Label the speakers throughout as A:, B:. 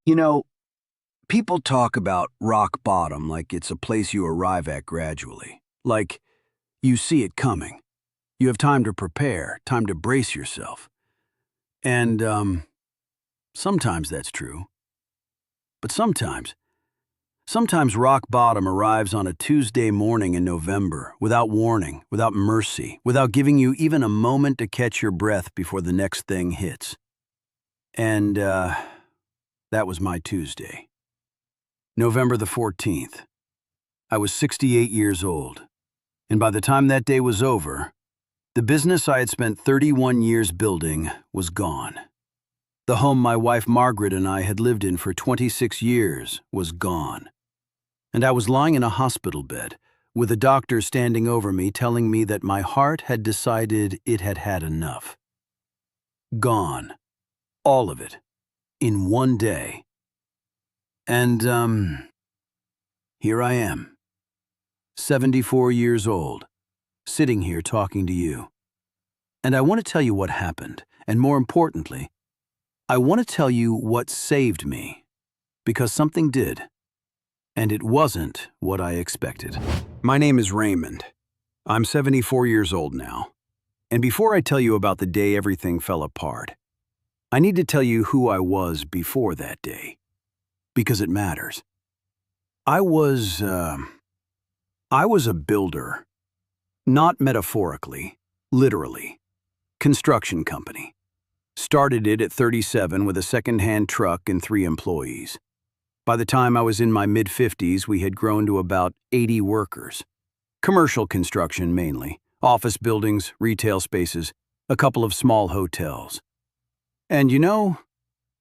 A: You know, people talk about rock bottom like it's a place you arrive at gradually. Like, you see it coming. You have time to prepare, time to brace yourself. And sometimes that's true. But sometimes rock bottom arrives on a Tuesday morning in November, without warning, without mercy, without giving you even a moment to catch your breath before the next thing hits. And that was my Tuesday. November the 14th. I was 68 years old, and by the time that day was over, the business I had spent 31 years building was gone. The home my wife Margaret and I had lived in for 26 years was gone. And I was lying in a hospital bed, with a doctor standing over me telling me that my heart had decided it had had enough. Gone. All of it. In one day. And here I am, 74 years old, sitting here talking to you. And I want to tell you what happened, and more importantly, I want to tell you what saved me, because something did, and it wasn't what I expected. My name is Raymond. I'm 74 years old now, and before I tell you about the day everything fell apart, I need to tell you who I was before that day, because it matters. I was a builder. Not metaphorically, literally. Construction company. Started it at 37 with a second-hand truck and 3 employees. By the time I was in my mid-50s, we had grown to about 80 workers. Commercial construction mainly, office buildings, retail spaces, a couple of small hotels. And you know,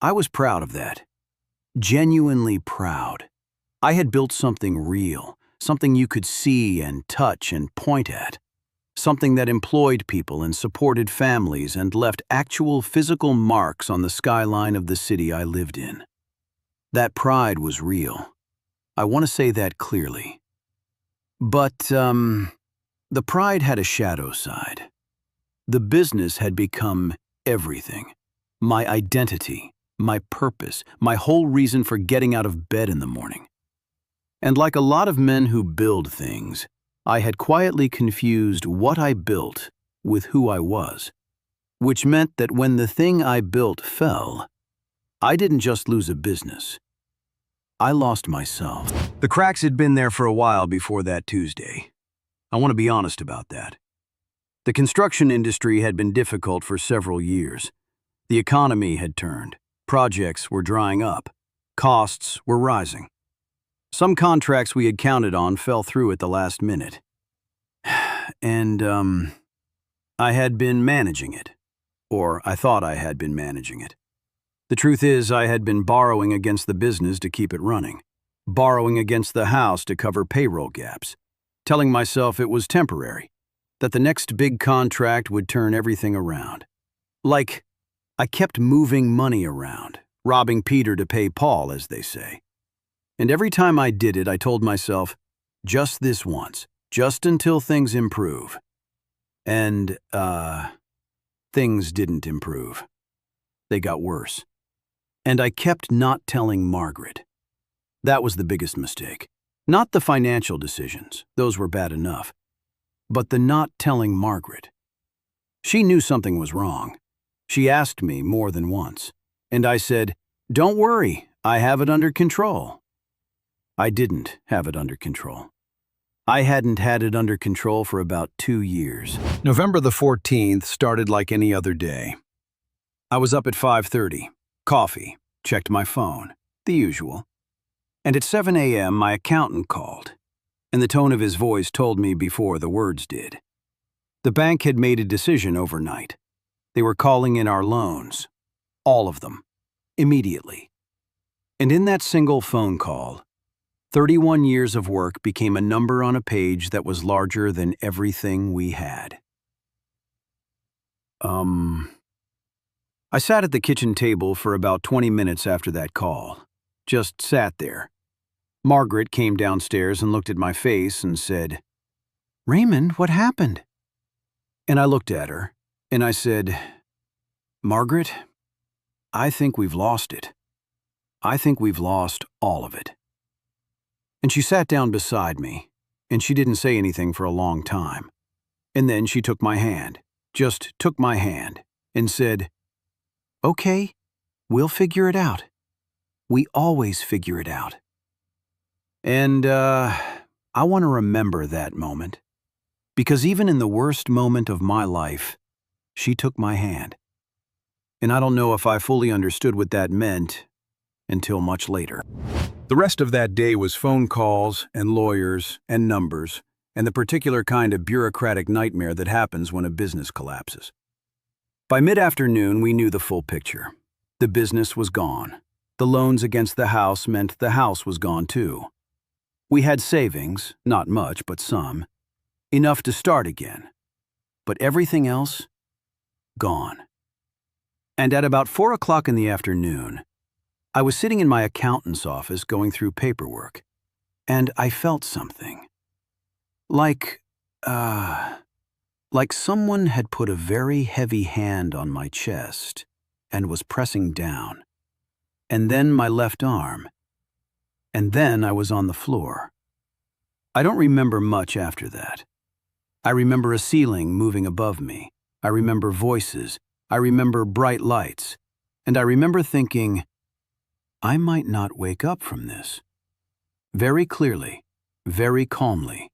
A: I was proud of that. Genuinely proud. I had built something real, something you could see and touch and point at. Something that employed people and supported families and left actual physical marks on the skyline of the city I lived in. That pride was real. I want to say that clearly. But, the pride had a shadow side. The business had become everything. My identity, my purpose, my whole reason for getting out of bed in the morning. And like a lot of men who build things, I had quietly confused what I built with who I was, which meant that when the thing I built fell, I didn't just lose a business. I lost myself. The cracks had been there for a while before that Tuesday. I want to be honest about that. The construction industry had been difficult for several years. The economy had turned. Projects were drying up. Costs were rising. Some contracts we had counted on fell through at the last minute. And, I had been managing it. Or I thought I had been managing it. The truth is, I had been borrowing against the business to keep it running. Borrowing against the house to cover payroll gaps. Telling myself it was temporary. That the next big contract would turn everything around. Like, I kept moving money around. Robbing Peter to pay Paul, as they say. And every time I did it, I told myself, just this once, just until things improve. And, things didn't improve. They got worse. And I kept not telling Margaret. That was the biggest mistake. Not the financial decisions, those were bad enough. But the not telling Margaret. She knew something was wrong. She asked me more than once. And I said, "Don't worry, I have it under control." I didn't have it under control. I hadn't had it under control for about 2 years. November the 14th started like any other day. I was up at 5:30, coffee, checked my phone, the usual. And at 7 a.m. my accountant called, and the tone of his voice told me before the words did. The bank had made a decision overnight. They were calling in our loans. All of them. Immediately. And in that single phone call, 31 years of work became a number on a page that was larger than everything we had. I sat at the kitchen table for about 20 minutes after that call. Just sat there. Margaret came downstairs and looked at my face and said, "Raymond, what happened?" And I looked at her, and I said, "Margaret, I think we've lost it. I think we've lost all of it." And she sat down beside me, and she didn't say anything for a long time. And then she took my hand, just took my hand, and said, "Okay, we'll figure it out. We always figure it out." And, I want to remember that moment, because even in the worst moment of my life, she took my hand. And I don't know if I fully understood what that meant until much later. The rest of that day was phone calls and lawyers and numbers and the particular kind of bureaucratic nightmare that happens when a business collapses. By mid-afternoon, we knew the full picture. The business was gone. The loans against the house meant the house was gone too. We had savings, not much, but some, enough to start again. But everything else, gone. And at about 4 o'clock in the afternoon, I was sitting in my accountant's office going through paperwork, and I felt something. Like someone had put a very heavy hand on my chest and was pressing down. And then my left arm. And then I was on the floor. I don't remember much after that. I remember a ceiling moving above me. I remember voices. I remember bright lights. And I remember thinking, I might not wake up from this. Very clearly, very calmly.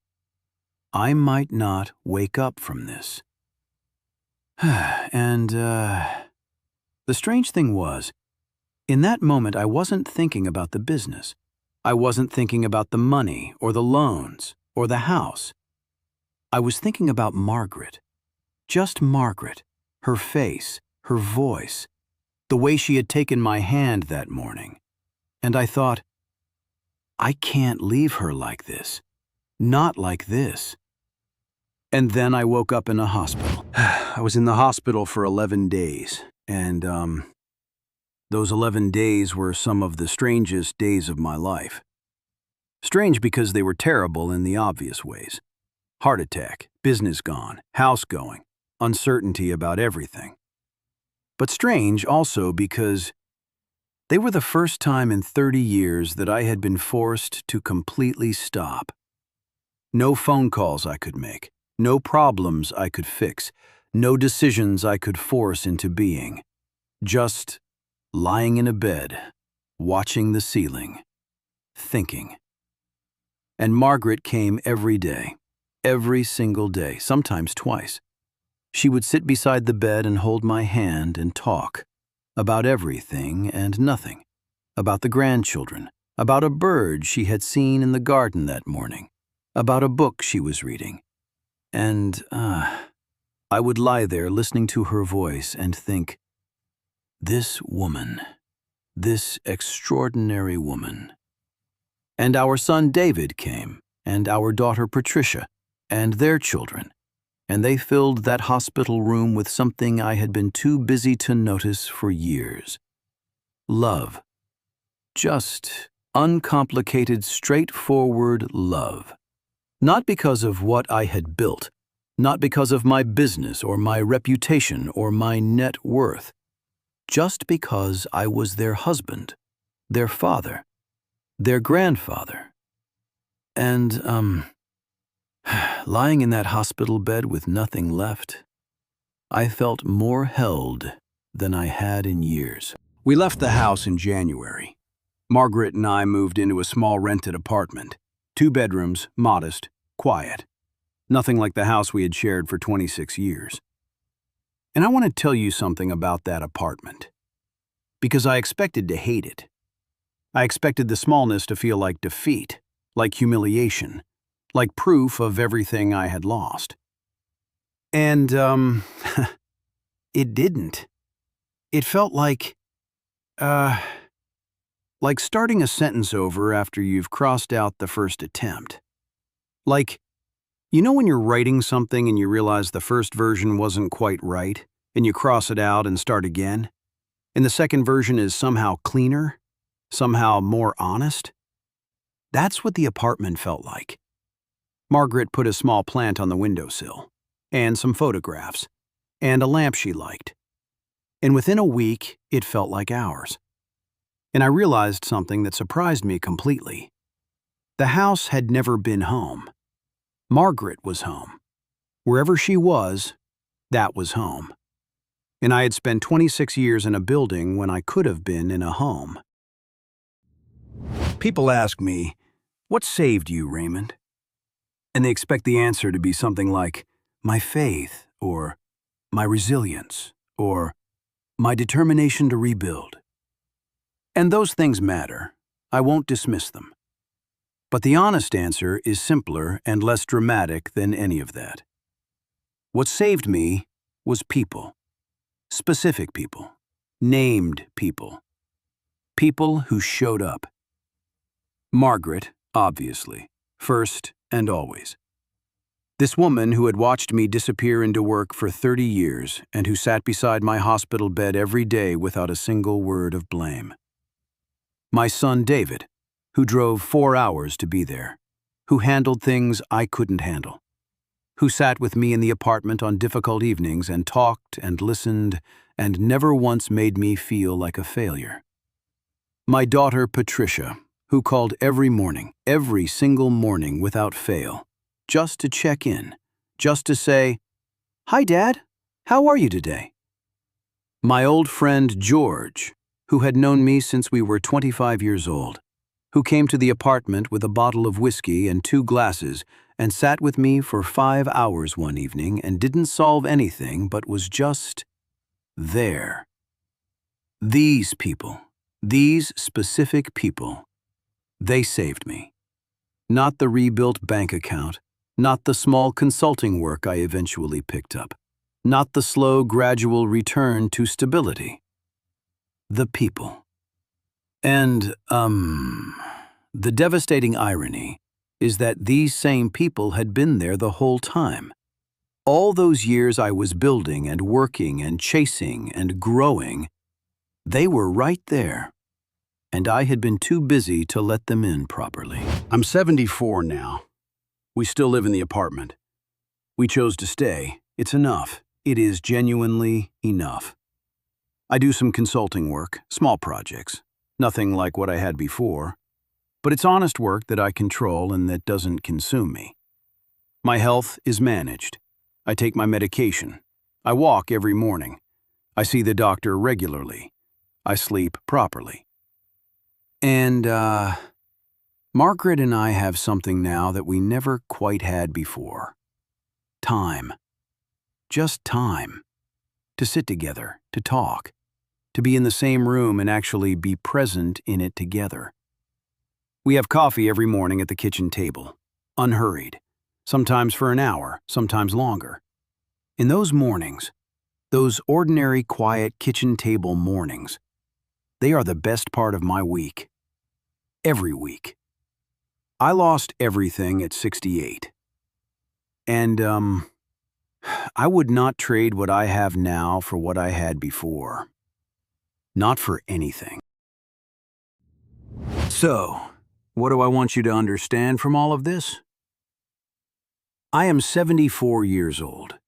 A: I might not wake up from this. And, the strange thing was, in that moment I wasn't thinking about the business. I wasn't thinking about the money or the loans or the house. I was thinking about Margaret. Just Margaret, her face, her voice, the way she had taken my hand that morning. And I thought, I can't leave her like this. Not like this. And then I woke up in a hospital. I was in the hospital for 11 days, and those 11 days were some of the strangest days of my life. Strange because they were terrible in the obvious ways. Heart attack, business gone, house going, uncertainty about everything. But strange also because they were the first time in 30 years that I had been forced to completely stop. No phone calls I could make, no problems I could fix, no decisions I could force into being. Just lying in a bed, watching the ceiling, thinking. And Margaret came every day, every single day, sometimes twice. She would sit beside the bed and hold my hand and talk about everything and nothing, about the grandchildren, about a bird she had seen in the garden that morning, about a book she was reading. And I would lie there listening to her voice and think, this woman, this extraordinary woman. And our son David came, and our daughter Patricia, and their children, and they filled that hospital room with something I had been too busy to notice for years. Love. Just uncomplicated, straightforward love. Not because of what I had built, not because of my business or my reputation or my net worth, just because I was their husband, their father, their grandfather. And, lying in that hospital bed with nothing left, I felt more held than I had in years. We left the house in January. Margaret and I moved into a small rented apartment. 2 bedrooms, modest, quiet. Nothing like the house we had shared for 26 years. And I want to tell you something about that apartment. Because I expected to hate it. I expected the smallness to feel like defeat, like humiliation, like proof of everything I had lost. And, it didn't. It felt like starting a sentence over after you've crossed out the first attempt. Like, you know when you're writing something and you realize the first version wasn't quite right, and you cross it out and start again? And the second version is somehow cleaner, somehow more honest? That's what the apartment felt like. Margaret put a small plant on the windowsill, and some photographs, and a lamp she liked. And within a week, it felt like hours. And I realized something that surprised me completely. The house had never been home. Margaret was home. Wherever she was, that was home. And I had spent 26 years in a building when I could have been in a home. People ask me, "What saved you, Raymond?" And they expect the answer to be something like, my faith, or my resilience, or my determination to rebuild. And those things matter. I won't dismiss them. But the honest answer is simpler and less dramatic than any of that. What saved me was people. Specific people. Named people. People who showed up. Margaret, obviously, first and always. This woman who had watched me disappear into work for 30 years and who sat beside my hospital bed every day without a single word of blame. My son David, who drove 4 hours to be there, who handled things I couldn't handle, who sat with me in the apartment on difficult evenings and talked and listened and never once made me feel like a failure. My daughter Patricia, who called every morning, every single morning without fail, just to check in, just to say, "Hi, Dad, how are you today?" My old friend George, who had known me since we were 25 years old, who came to the apartment with a bottle of whiskey and 2 glasses and sat with me for 5 hours one evening and didn't solve anything but was just there. These people, these specific people, they saved me. Not the rebuilt bank account, not the small consulting work I eventually picked up, not the slow, gradual return to stability. The people. And, the devastating irony is that these same people had been there the whole time. All those years I was building and working and chasing and growing, they were right there. And I had been too busy to let them in properly. I'm 74 now. We still live in the apartment. We chose to stay. It's enough. It is genuinely enough. I do some consulting work, small projects, nothing like what I had before, but it's honest work that I control and that doesn't consume me. My health is managed. I take my medication. I walk every morning. I see the doctor regularly. I sleep properly. And, Margaret and I have something now that we never quite had before. Time. Just time. To sit together, to talk, to be in the same room and actually be present in it together. We have coffee every morning at the kitchen table, unhurried, sometimes for an hour, sometimes longer. In those mornings, those ordinary, quiet kitchen table mornings, they are the best part of my week. Every week. I lost everything at 68. And, I would not trade what I have now for what I had before. Not for anything. So, what do I want you to understand from all of this? I am 74 years old.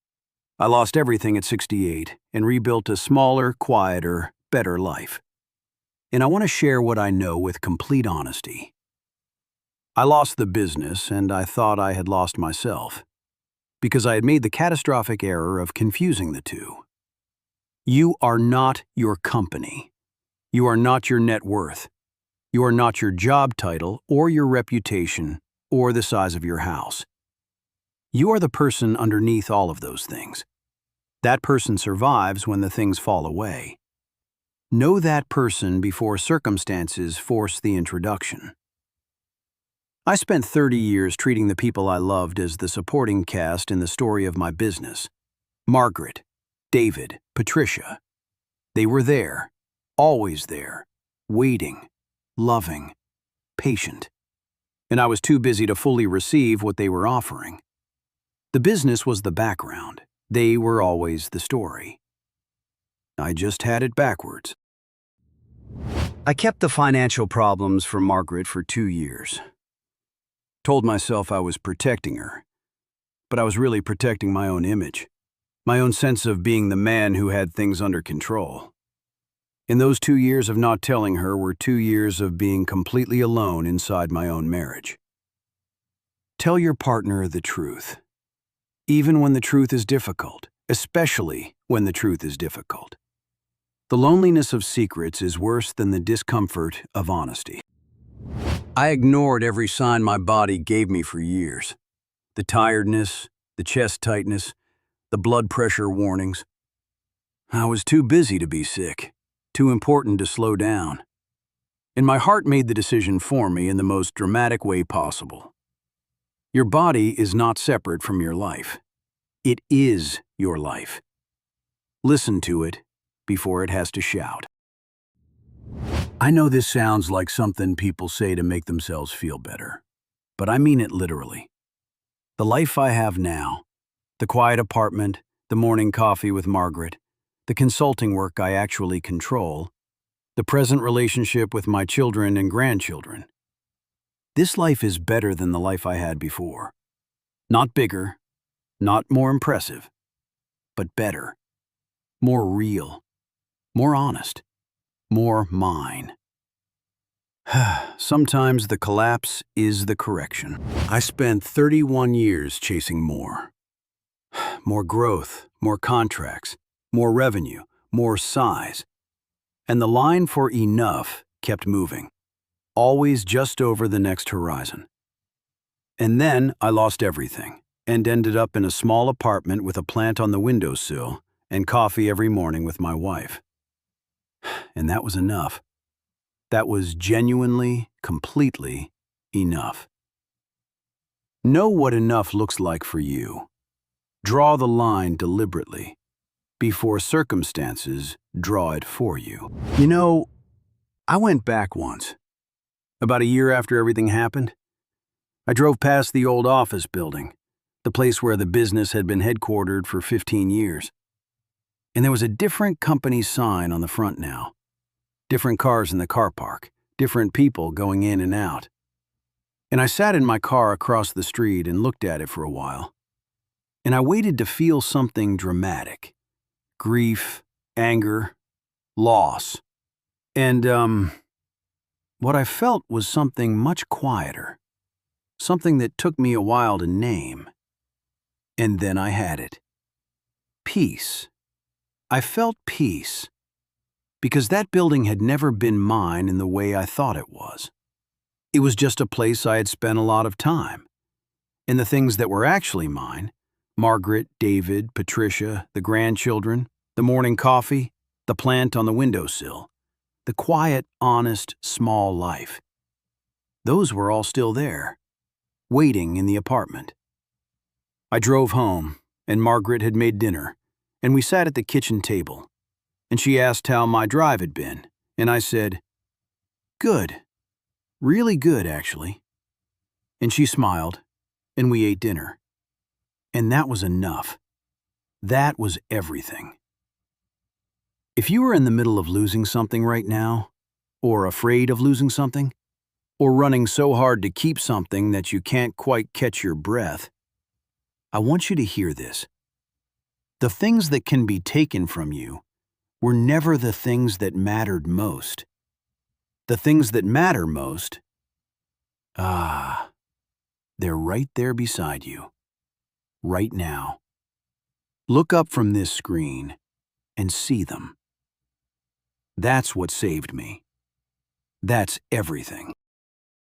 A: I lost everything at 68 and rebuilt a smaller, quieter, better life. And I want to share what I know with complete honesty. I lost the business and I thought I had lost myself, because I had made the catastrophic error of confusing the two. You are not your company. You are not your net worth. You are not your job title or your reputation or the size of your house. You are the person underneath all of those things. That person survives when the things fall away. Know that person before circumstances force the introduction. I spent 30 years treating the people I loved as the supporting cast in the story of my business. Margaret, David, Patricia. They were there, always there, waiting, loving, patient. And I was too busy to fully receive what they were offering. The business was the background. They were always the story. I just had it backwards. I kept the financial problems from Margaret for 2 years. Told myself I was protecting her, but I was really protecting my own image, my own sense of being the man who had things under control. And those 2 years of not telling her were 2 years of being completely alone inside my own marriage. Tell your partner the truth, even when the truth is difficult, especially when the truth is difficult. The loneliness of secrets is worse than the discomfort of honesty. I ignored every sign my body gave me for years. The tiredness, the chest tightness, the blood pressure warnings. I was too busy to be sick, too important to slow down. And my heart made the decision for me in the most dramatic way possible. Your body is not separate from your life. It is your life. Listen to it before it has to shout. I know this sounds like something people say to make themselves feel better, but I mean it literally. The life I have now, the quiet apartment, the morning coffee with Margaret, the consulting work I actually control, the present relationship with my children and grandchildren. This life is better than the life I had before. Not bigger, not more impressive, but better, more real, more honest, more mine. Sometimes the collapse is the correction. I spent 31 years chasing more. More growth, more contracts, more revenue, more size. And the line for enough kept moving, always just over the next horizon. And then I lost everything and ended up in a small apartment with a plant on the windowsill and coffee every morning with my wife. And that was enough. That was genuinely, completely enough. Know what enough looks like for you. Draw the line deliberately, before circumstances draw it for you. You know, I went back once. About a year after everything happened, I drove past the old office building, the place where the business had been headquartered for 15 years. And there was a different company sign on the front now. Different cars in the car park, different people going in and out. And I sat in my car across the street and looked at it for a while. And I waited to feel something dramatic. Grief, anger, loss. And, what I felt was something much quieter. Something that took me a while to name. And then I had it. Peace. I felt peace. Because that building had never been mine in the way I thought it was. It was just a place I had spent a lot of time. And the things that were actually mine, Margaret, David, Patricia, the grandchildren, the morning coffee, the plant on the windowsill, the quiet, honest, small life. Those were all still there, waiting in the apartment. I drove home, and Margaret had made dinner, and we sat at the kitchen table. And she asked how my drive had been, and I said, "Good. Really good, actually." And she smiled, and we ate dinner. And that was enough. That was everything. If you are in the middle of losing something right now, or afraid of losing something, or running so hard to keep something that you can't quite catch your breath, I want you to hear this. The things that can be taken from you were never the things that mattered most. The things that matter most, they're right there beside you, right now. Look up from this screen and see them. That's what saved me. That's everything.